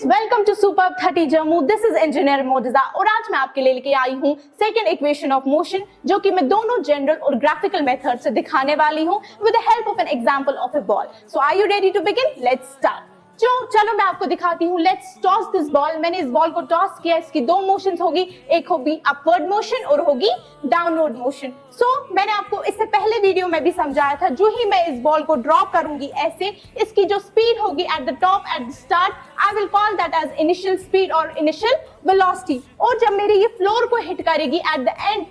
Welcome to super 30 Jammu. This is engineer Murtaza और आज मैं आपके लिए लेके आई हूँ सेकंड इक्वेशन ऑफ मोशन, जो कि मैं दोनों जनरल और ग्राफिकल मेथड से दिखाने वाली हूँ with the help of an example of a ball. So are you ready to begin? Let's start. चलो मैं आपको दिखाती हूँ। Let's toss this ball. मैंने इस बॉल को टॉस किया। इसकी दो मोशंस होगी, एक होगी अपवर्ड मोशन और होगी डाउनवर्ड मोशन। सो मैंने आपको इससे पहले वीडियो में भी समझाया था, जो ही मैं इस बॉल को ड्रॉप करूंगी ऐसे, इसकी जो स्पीड होगी at the top at the start, I will call that as initial speed और इनिशियल वेलोसिटी। और जब मेरी ये फ्लोर को हिट करेगी एट द एंड,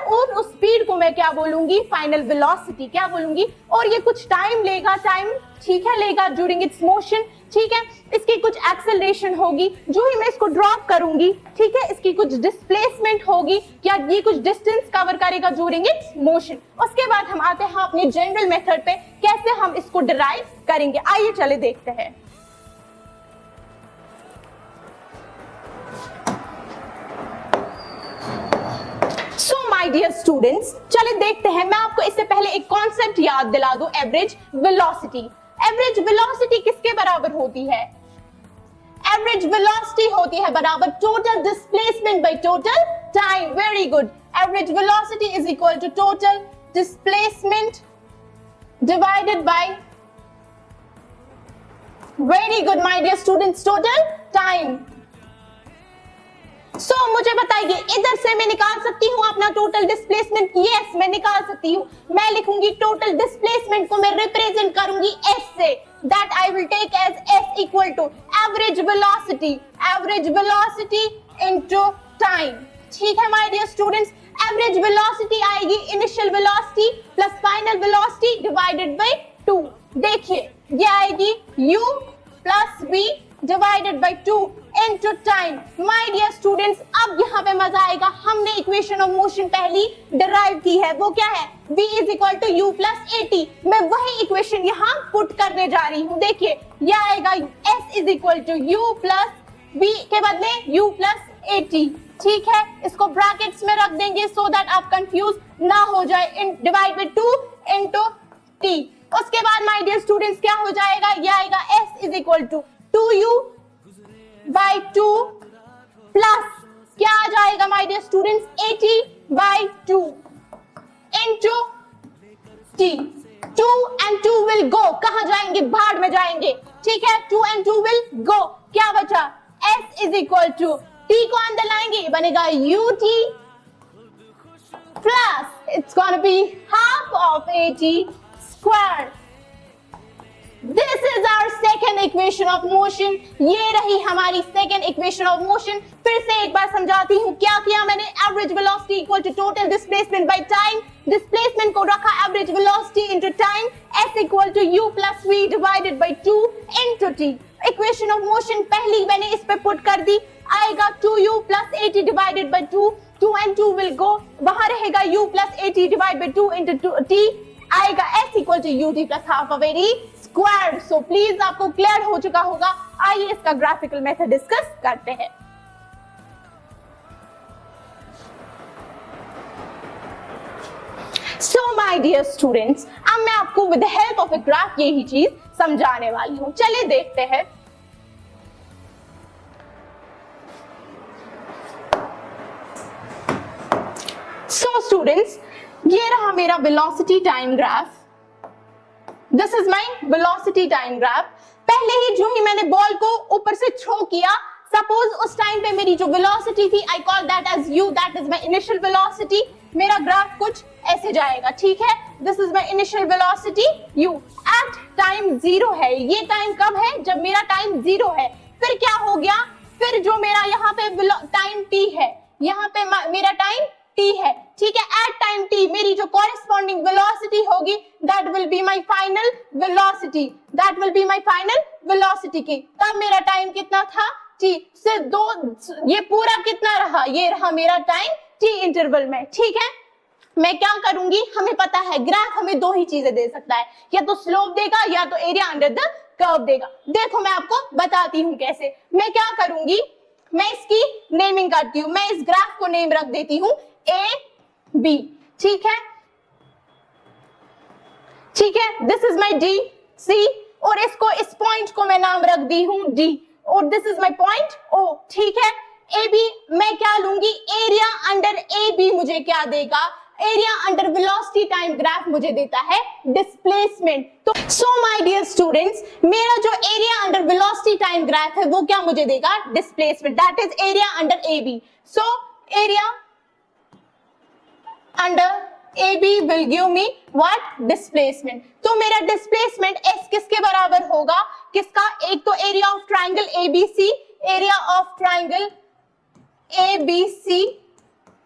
और उस स्पीड को मैं क्या बोलूंगी? फाइनल वेलोसिटी क्या बोलूंगी। और ये कुछ टाइम लेगा, टाइम ठीक है लेगा ड्यूरिंग इट्स मोशन, ठीक है। इसकी कुछ एक्सेलरेशन होगी जो ही मैं इसको ड्रॉप करूंगी, ठीक है। इसकी कुछ डिस्प्लेसमेंट होगी, क्या ये कुछ डिस्टेंस कवर करेगा ड्यूरिंग इट्स मोशन। उसके बाद हम आते हैं अपनी जनरल मेथड पे, कैसे हम इसको डिराइव करेंगे। आइए चले देखते हैं। माय डियर स्टूडेंट्स, चलिए देखते हैं। मैं आपको इससे पहले एक कॉन्सेप्ट याद दिला दूं, एवरेज वेलोसिटी। एवरेज वेलोसिटी किसके बराबर होती है? एवरेज वेलोसिटी होती है बराबर total displacement by total time. Very good. Average velocity is equal to total displacement divided by, very good my dear students, total time. So मुझे बताइए, इधर से मैं निकाल सकती हूँ अपना टोटल डिस्प्लेसमेंट? यस, मैं निकाल सकती हूँ। मैं लिखूंगी टोटल डिस्प्लेसमेंट को मैं रिप्रेजेंट करूंगी एस से, that I will take as S equal to average velocity into time. ठीक है my dear students, average velocity आएगी initial velocity plus final velocity divided by 2। देखिए ये आएगी u plus v divided by 2 into time. My dear students, अब यहाँ पे मजा आएगा। हमने इक्वेशन ऑफ मोशन पहली डिराइव की है, वो क्या है? v is equal to u plus at। मैं वही इक्वेशन यहाँ पुट करने जा रही हूँ। देखिए ये आएगा s is equal to u plus v के बदले u प्लस at। ठीक है, इसको ब्रैकेट्स में रख देंगे सो दैट आप कंफ्यूज ना हो जाए। Divide by 2 into t। उसके बाद माय डियर स्टूडेंट्स क्या हो जाएगा? ये आएगा s is equal to 2u by 2 plus क्या आ जाएगा my dear students? 80 by 2 into t। 2 and 2 will go, कहां जाएंगे? भाड़ में जाएंगे। ठीक है, 2 and 2 will go। क्या बचा? s is equal to t को अंदर लाएंगे, बनेगा ut plus it's gonna be half of 80 square. This is our second equation of motion। ये रही हमारी second equation of motion। फिर से एक बार समझाती हूँ क्या किया मैंने। Average velocity equal to total displacement by time. Displacement को रखा average velocity into time. s equal to u plus v divided by 2 into t। Equation of motion पहली मैंने इस पे पुट कर दी, आएगा 2u plus 80 divided by 2। 2 and 2 will go, वहां रहेगा u plus 80 divide by 2 into t, आएगा s equal to ut plus half of 80 square. So please आपको क्लियर हो चुका होगा। आइए इसका ग्राफिकल मेथड डिस्कस करते हैं। सो माय डियर स्टूडेंट्स, अब मैं आपको with the help of a graph यही चीज समझाने वाली हूं। चलिए देखते हैं। सो स्टूडेंट्स, ये रहा मेरा velocity time graph. This is my velocity time graph. पहले ही जो ही मैंने बॉल को ऊपर से थ्रो किया, सपोज उस टाइम पे मेरी जो वेलोसिटी थी, I call that as u, that is my initial velocity. मेरा ग्राफ कुछ ऐसे जाएगा, ठीक है। This is my initial velocity u at time 0 है। ये टाइम कब है? जब मेरा टाइम 0 है। फिर क्या हो गया? फिर जो मेरा यहाँ पे टाइम t है, यहाँ पे मेरा टाइम t है, ठीक है। एट टाइम t मेरी जो कॉरेस्पॉन्डिंग वेलोसिटी होगी, that will be my final velocity, that will be my final velocity की। तब मेरा टाइम कितना था? t से 2। ये पूरा कितना रहा? ये रहा मेरा टाइम t इंटरवल में, ठीक है। मैं क्या करूंगी? हमें पता है ग्राफ हमें दो ही चीजें दे सकता है, या तो स्लोप देगा या तो एरिया अंडर द कर्व देगा। देखो मैं आपको बताती हूँ कैसे। मैं क्या करूंगी, मैं इसकी नेमिंग करती हूँ। मैं इस ग्राफ को नेम रख देती हूँ ए बी, ठीक है, ठीक है। This is my D C, और इसको, इस पॉइंट को मैं नाम रख दी हूँ डी, और this is my point O, ठीक है। ए बी मैं क्या लूंगी, एरिया अंडर ए बी मुझे क्या देगा, area under velocity time graph मुझे देता है डिस्प्लेसमेंट। तो सो माय डियर स्टूडेंट्स, मेरा जो area under velocity time graph है वो क्या मुझे देगा, displacement, that is area under A B. So area under A B will give me what, displacement. तो मेरा डिस्प्लेसमेंट एस किसके बराबर होगा, किसका, एक तो area of triangle A B C, area of triangle A B C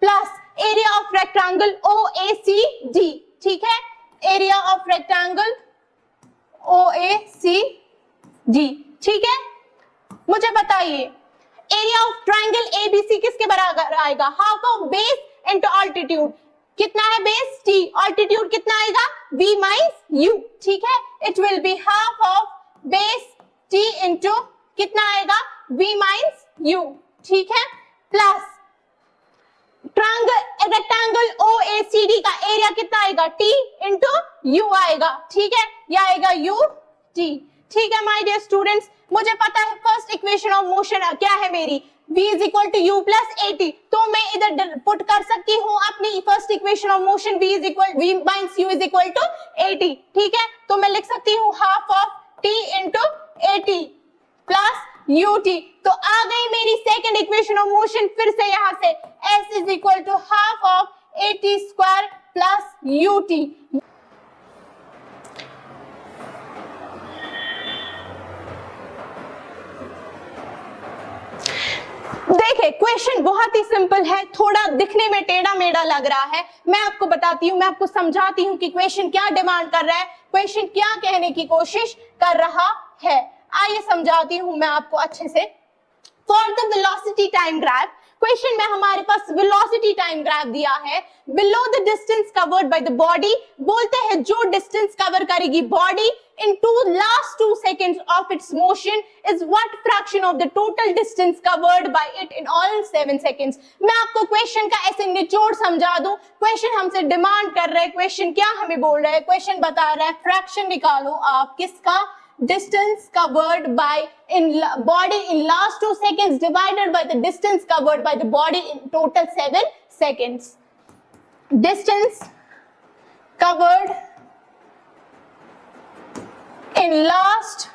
plus area of rectangle O A C D, ठीक है, एरिया ऑफ रेक्टेंगल ओएसीडी, ठीक है। मुझे बताइए एरिया ऑफ ट्राइंगल एबीसी किसके बराबर आएगा, half of base into altitude, कितना है बेस टी, ऑल्टीट्यूड कितना आएगा v माइनस u, ठीक है। It will be half of base t into कितना आएगा v माइनस u, ठीक है, प्लस ट्रायंगल रेक्टेंगल ओएसीडी का एरिया कितना आएगा t इंटू u आएगा, ठीक है, यह आएगा u t, ठीक है माय डियर स्टूडेंट्स। मुझे पता है फर्स्ट इक्वेशन ऑफ मोशन क्या है मेरी, v is equal to u plus a t, तो मैं इधर पुट कर सकती हूँ अपनी first equation of motion v is equal v minus u is equal to a t, ठीक है। तो मैं लिख सकती हूँ half of t into a t plus u t. तो आ गई मेरी सेकंड इक्वेशन ऑफ मोशन, फिर से यहां से s is equal to half of a t square plus u t. देखिए क्वेश्चन बहुत ही सिंपल है, थोड़ा दिखने में टेढ़ा मेढ़ा लग रहा है, मैं आपको बताती हूँ, मैं आपको समझाती हूँ कि क्वेश्चन क्या डिमांड कर रहा है, क्वेश्चन क्या कहने की कोशिश कर रहा है। आइए समझाती हूँ मैं आपको अच्छे से। For the velocity time graph, question में हमारे पास वेलोसिटी टाइम ग्राफ दिया है, below the distance covered by the body, बोलते हैं जो डिस्टेंस कवर करेगी body in last 2 seconds of its motion is what fraction of the total distance covered by it in all 7 seconds। मैं आपको question का ऐसे निचोड़ समझा दूं, क्वेश्चन हमसे डिमांड कर रहा है, क्वेश्चन क्या हमें बोल रहा है, क्वेश्चन बता रहा है फ्रैक्शन निकालो आप किसका, distance covered by in body in last 2 seconds divided by the distance covered by the body in total 7 seconds। distance covered in last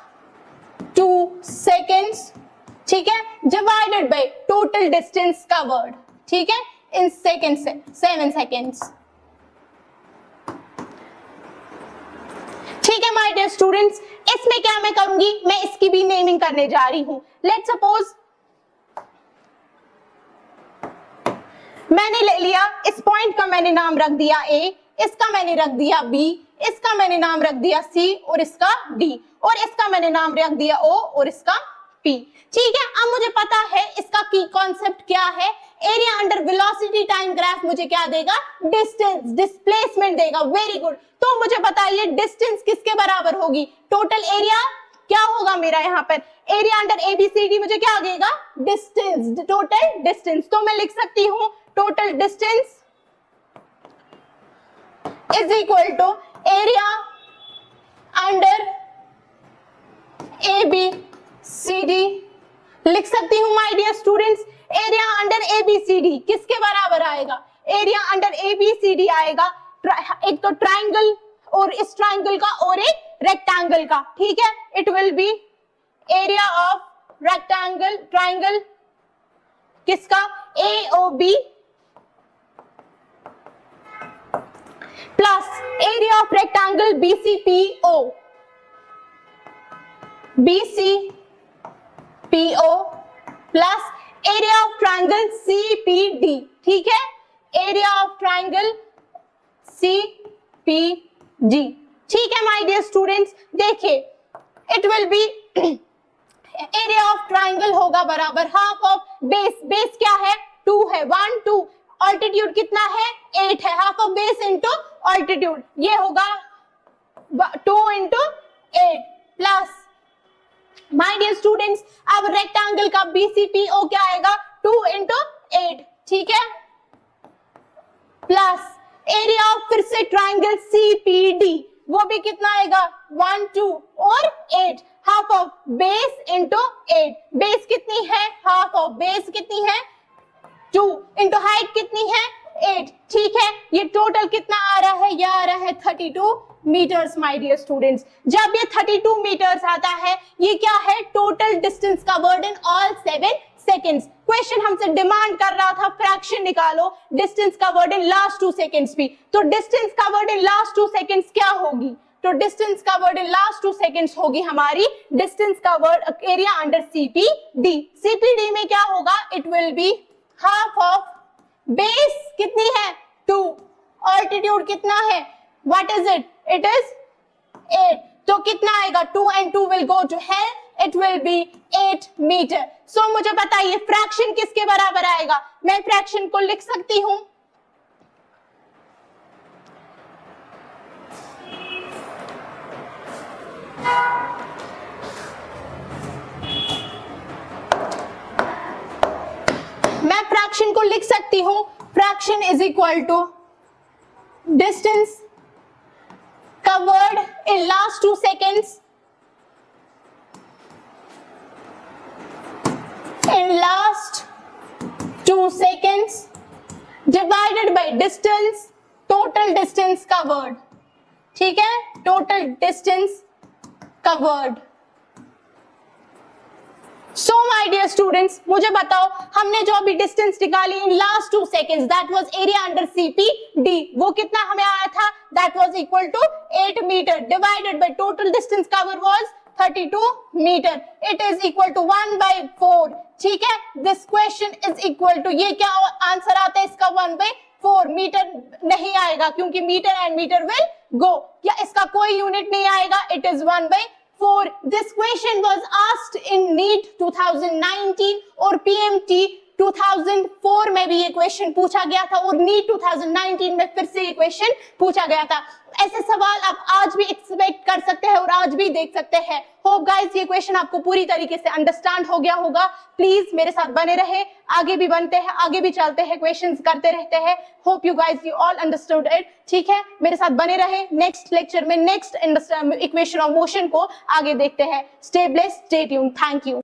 2 seconds, ठीक है, divided by total distance covered, ठीक है, in seconds 7 seconds, ठीक है my dear students. इसमें क्या मैं करूंगी, मैं इसकी भी नेमिंग करने जा रही हूं। लेट्स सपोज मैंने ले लिया, इस पॉइंट का मैंने नाम रख दिया A, इसका मैंने रख दिया B, इसका मैंने नाम रख दिया C और इसका D, और इसका मैंने नाम रख दिया O और इसका P, ठीक है। अब मुझे पता है इसका की कॉन्सेप्ट क्या है, area under velocity time graph मुझे क्या देगा, डिस्टेंस, डिस्प्लेसमेंट देगा, वेरी गुड। तो मुझे बताइए डिस्टेंस किसके बराबर होगी, टोटल एरिया क्या होगा मेरा यहाँ पर, एरिया अंडर एबीसीडी मुझे क्या देगा, डिस्टेंस, टोटल डिस्टेंस। तो मैं लिख सकती हूँ total distance is equal to area under ABCD, लिख सकती हूँ my dear students. Area under ABCD किसके बराबर आएगा, एरिया अंडर ABCD आएगा एक तो ट्राइंगल और इस ट्राइंगल का और एक रेक्टेंगल का, ठीक है। It will be area of rectangle triangle किसका, AOB plus area of rectangle BCPO, BCPO plus area of triangle CPD, ठीक है, एरिया ऑफ ट्राइंगल CPD, ठीक है माय डियर स्टूडेंट्स। देखिए it will be area of triangle होगा बराबर half of base, base क्या है 2 है, 1 2, ऑल्टीट्यूड कितना है 8 है, half of base into altitude, ये होगा 2 इंटू 8 प्लस माय डियर स्टूडेंट्स अब रेक्टेंगल का BCPO क्या आएगा 2 इंटू 8, ठीक है, प्लस एरिया ऑफ फिर से ट्राइंगल CPD वो भी कितना आएगा 1 2 और 8, half of base into 8, base कितनी है, हाफ ऑफ बेस कितनी है 2 इंटू हाइट कितनी है 8, ठीक है। ये टोटल कितना आ रहा है, यह आ रहा है 32 मीटर्स माय डियर स्टूडेंट्स। जब ये 32 मीटर्स आता है, ये क्या है, total distance covered in all 7 seconds. Question हमसे डिमांड कर रहा था फ्रैक्शन निकालो distance covered in last 2 seconds भी, तो distance covered in last 2 seconds क्या होगी, तो distance covered in last 2 seconds होगी हमारी distance covered area under CPD. CPD में क्या होगा, it will be half of base कितनी है 2, ऑल्टीट्यूड कितना है, what is it, it is 8, तो कितना आएगा 2 and 2 will go to hell, it will be 8 मीटर। सो मुझे बताइए फ्रैक्शन किसके बराबर आएगा, मैं फ्रैक्शन को लिख सकती हूं, मैं फ्रैक्शन को लिख सकती हूं, fraction is equal to distance covered in last 2 seconds in last 2 seconds divided by distance, total distance covered, ठीक है, total distance covered। So my dear students, मुझे बताओ हमने जो अभी डिस्टेंस निकाली in last 2 seconds, that was area under CPD, वो कितना हमें आया था, that was equal to 8 metre divided by total distance cover was 32 metre, it is equal to 1/4, ठीक है। This question is equal to, ये क्या आंसर आता है इसका 1/4, मीटर नहीं आएगा क्योंकि metre and metre will go, या इसका कोई यूनिट नहीं आएगा, it is 1/4। This question was asked in NEET 2019 और PMT 2004 में भी ये क्वेश्चन पूछा गया था और NEET 2019 में फिर से ये क्वेश्चन पूछा गया था। ऐसे सवाल आप आज भी एक्सपेक्ट कर सकते हैं और आज भी देख सकते हैं। होप गाइस ये क्वेश्चन आपको पूरी तरीके से अंडरस्टैंड हो गया होगा। प्लीज मेरे साथ बने रहे, आगे भी बनते हैं, आगे भी चलते हैं, क्वेश्चंस करते रहते हैं। Hope you guys you all understood it, ठीक है। मेरे साथ बने रहे, नेक्स्ट लेक्चर में नेक्स्ट इक्वेशन ऑफ मोशन को आगे देखते हैं। Stay blessed, stay tuned, thank you.